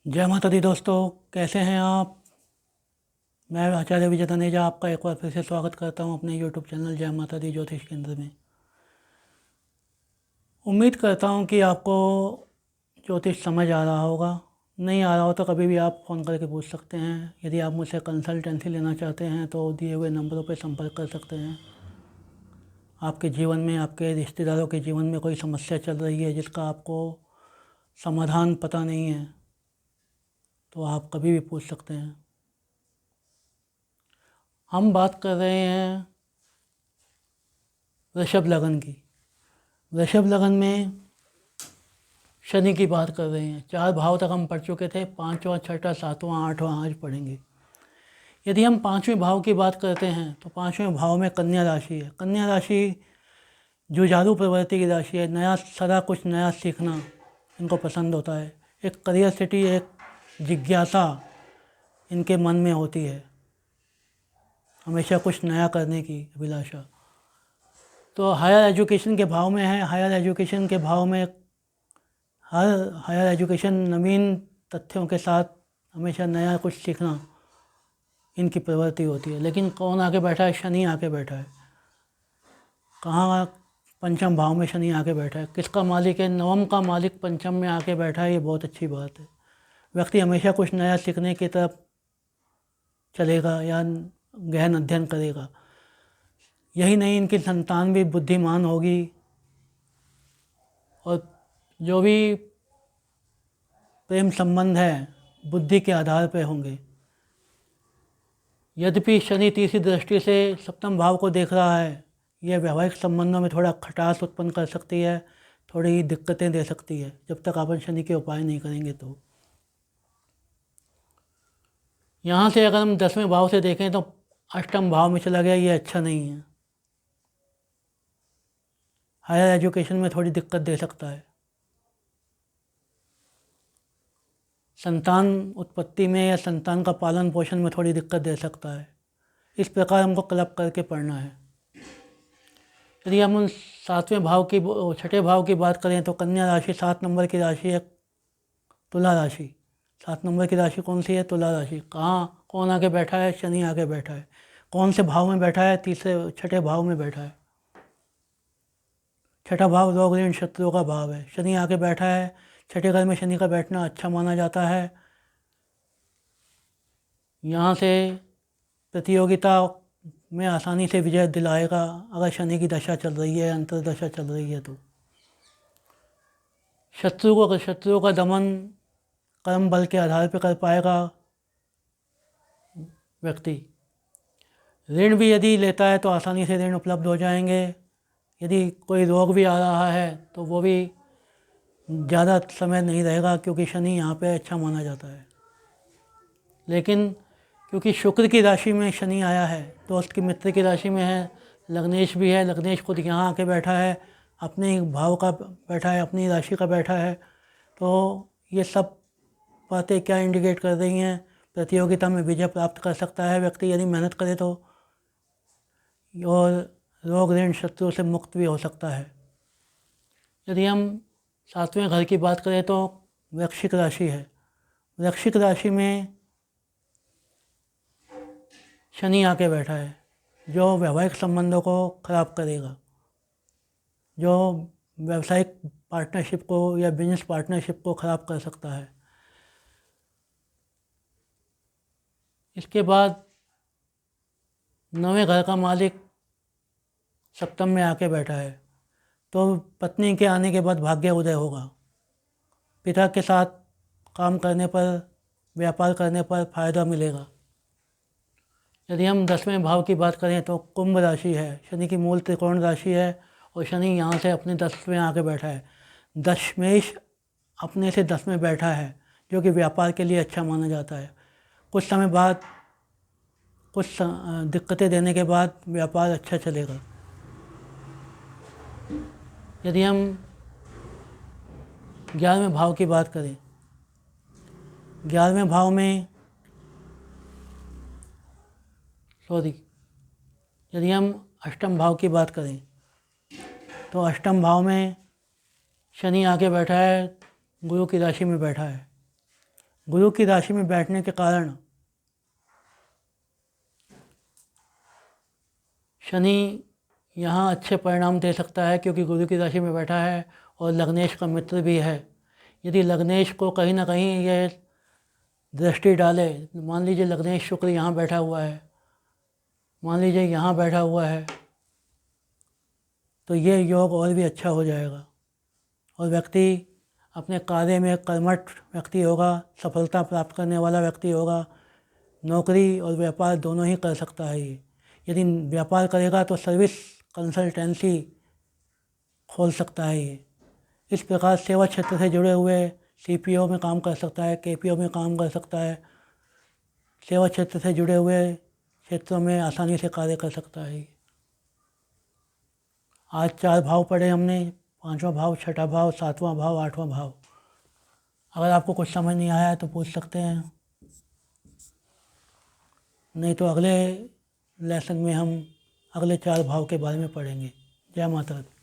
जय माता दी दोस्तों, कैसे हैं आप। मैं आचार्य विजय तनेजा आपका एक बार फिर से स्वागत करता हूं अपने यूट्यूब चैनल जय माता दी ज्योतिष केंद्र में। उम्मीद करता हूं कि आपको ज्योतिष समझ आ रहा होगा। नहीं आ रहा हो तो कभी भी आप फ़ोन करके पूछ सकते हैं। यदि आप मुझसे कंसल्टेंसी लेना चाहते हैं तो दिए हुए नंबरों पर संपर्क कर सकते हैं। आपके जीवन में, आपके रिश्तेदारों के जीवन में कोई समस्या चल रही है जिसका आपको समाधान पता नहीं है तो आप कभी भी पूछ सकते हैं। हम बात कर रहे हैं वृषभ लगन की। वृषभ लगन में शनि की बात कर रहे हैं। 4 भाव तक हम पढ़ चुके थे, 5वां, 6ठा, 7वां, 8वां आज पढ़ेंगे। यदि हम 5वें भाव की बात करते हैं तो 5वें भाव में कन्या राशि है। कन्या राशि जुझारू प्रवृत्ति की राशि है। नया सदा कुछ नया सीखना इनको पसंद होता है। एक करियसिटी, एक जिज्ञासा इनके मन में होती है, हमेशा कुछ नया करने की अभिलाषा। तो हायर एजुकेशन के भाव में है। हायर एजुकेशन के भाव में हर हायर एजुकेशन नवीन तथ्यों के साथ हमेशा नया कुछ सीखना इनकी प्रवृत्ति होती है। लेकिन कौन आके बैठा है? शनि आके बैठा है। कहाँ? पंचम भाव में शनि आके बैठा है। किसका मालिक है? नवम का मालिक पंचम में आके बैठा है। ये बहुत अच्छी बात है। व्यक्ति हमेशा कुछ नया सीखने की तरफ चलेगा या गहन अध्ययन करेगा। यही नहीं, इनकी संतान भी बुद्धिमान होगी और जो भी प्रेम संबंध है बुद्धि के आधार पर होंगे। यद्यपि शनि तीसरी दृष्टि से सप्तम भाव को देख रहा है, यह वैवाहिक संबंधों में थोड़ा खटास उत्पन्न कर सकती है, थोड़ी दिक्कतें दे सकती है जब तक अपन शनि के उपाय नहीं करेंगे। तो यहाँ से अगर हम 10वें भाव से देखें तो अष्टम भाव में चला गया, ये अच्छा नहीं है। हायर एजुकेशन में थोड़ी दिक्कत दे सकता है। संतान उत्पत्ति में या संतान का पालन पोषण में थोड़ी दिक्कत दे सकता है। इस प्रकार हमको क्लब करके पढ़ना है। यदि हम उन 7वें भाव की, 6ठे भाव की बात करें तो कन्या राशि 7 नंबर की राशि है। तुला राशि 7 नंबर की राशि कौन सी है? तुला राशि। कहाँ कौन आके बैठा है? शनि आके बैठा है। कौन से भाव में बैठा है? तीसरे 6ठे भाव में बैठा है। 6ठा भाव रोग ऋण शत्रुओं का भाव है। शनि आके बैठा है। 6ठे घर में शनि का बैठना अच्छा माना जाता है। यहाँ से प्रतियोगिता में आसानी से विजय दिलाएगा अगर शनि की दशा चल रही है, अंतर्दशा चल रही है। तो शत्रुओं का दमन कर्म बल के आधार पर कर पाएगा व्यक्ति। ऋण भी यदि लेता है तो आसानी से ऋण उपलब्ध हो जाएंगे। यदि कोई रोग भी आ रहा है तो वो भी ज़्यादा समय नहीं रहेगा, क्योंकि शनि यहाँ पे अच्छा माना जाता है। लेकिन क्योंकि शुक्र की राशि में शनि आया है, दोस्त की मित्र की राशि में है, लग्नेश भी है, लग्नेश खुद यहाँ आके बैठा है, अपने भाव का बैठा है, अपनी राशि का बैठा है। तो ये सब बातें क्या इंडिकेट कर रही हैं? प्रतियोगिता में विजय प्राप्त कर सकता है व्यक्ति यदि मेहनत करे तो, और रोग ऋण शत्रु से मुक्त भी हो सकता है। यदि हम 7वें घर की बात करें तो वृश्चिक राशि है। वृश्चिक राशि में शनि आके बैठा है, जो वैवाहिक संबंधों को खराब करेगा, जो व्यावसायिक पार्टनरशिप को या बिजनेस पार्टनरशिप को खराब कर सकता है। इसके बाद 9वें घर का मालिक सप्तम में आके बैठा है, तो पत्नी के आने के बाद भाग्य उदय होगा। पिता के साथ काम करने पर, व्यापार करने पर फायदा मिलेगा। यदि हम 10वें भाव की बात करें तो कुंभ राशि है। शनि की मूल त्रिकोण राशि है और शनि यहाँ से अपने 10वें आके बैठा है। दशमेश अपने से 10 में बैठा है, जो कि व्यापार के लिए अच्छा माना जाता है। कुछ समय बाद, कुछ दिक्कतें देने के बाद व्यापार अच्छा चलेगा। यदि हम 11वें भाव की बात करें, 11वें भाव में यदि हम अष्टम भाव की बात करें तो अष्टम भाव में शनि आके बैठा है, गुरु की राशि में बैठा है। गुरु की राशि में बैठने के कारण शनि यहाँ अच्छे परिणाम दे सकता है, क्योंकि गुरु की राशि में बैठा है और लग्नेश का मित्र भी है। यदि लग्नेश को कहीं ना कहीं ये दृष्टि डाले, मान लीजिए लग्नेश शुक्र यहाँ बैठा हुआ है, मान लीजिए यहाँ बैठा हुआ है, तो ये योग और भी अच्छा हो जाएगा और व्यक्ति अपने कार्य में कर्मठ व्यक्ति होगा, सफलता प्राप्त करने वाला व्यक्ति होगा। नौकरी और व्यापार दोनों ही कर सकता है ये। यदि व्यापार करेगा तो सर्विस कंसल्टेंसी खोल सकता है ये। इस प्रकार सेवा क्षेत्र से जुड़े हुए सीपीओ में काम कर सकता है, केपीओ में काम कर सकता है। सेवा क्षेत्र से जुड़े हुए क्षेत्रों में आसानी से कार्य कर सकता है। आज 4 भाव पढ़े हमने, 5वां भाव, 6ठा भाव, 7वां भाव, 8वां भाव। अगर आपको कुछ समझ नहीं आया तो पूछ सकते हैं, नहीं तो अगले लेसन में हम अगले 4 भाव के बारे में पढ़ेंगे। जय माता दी।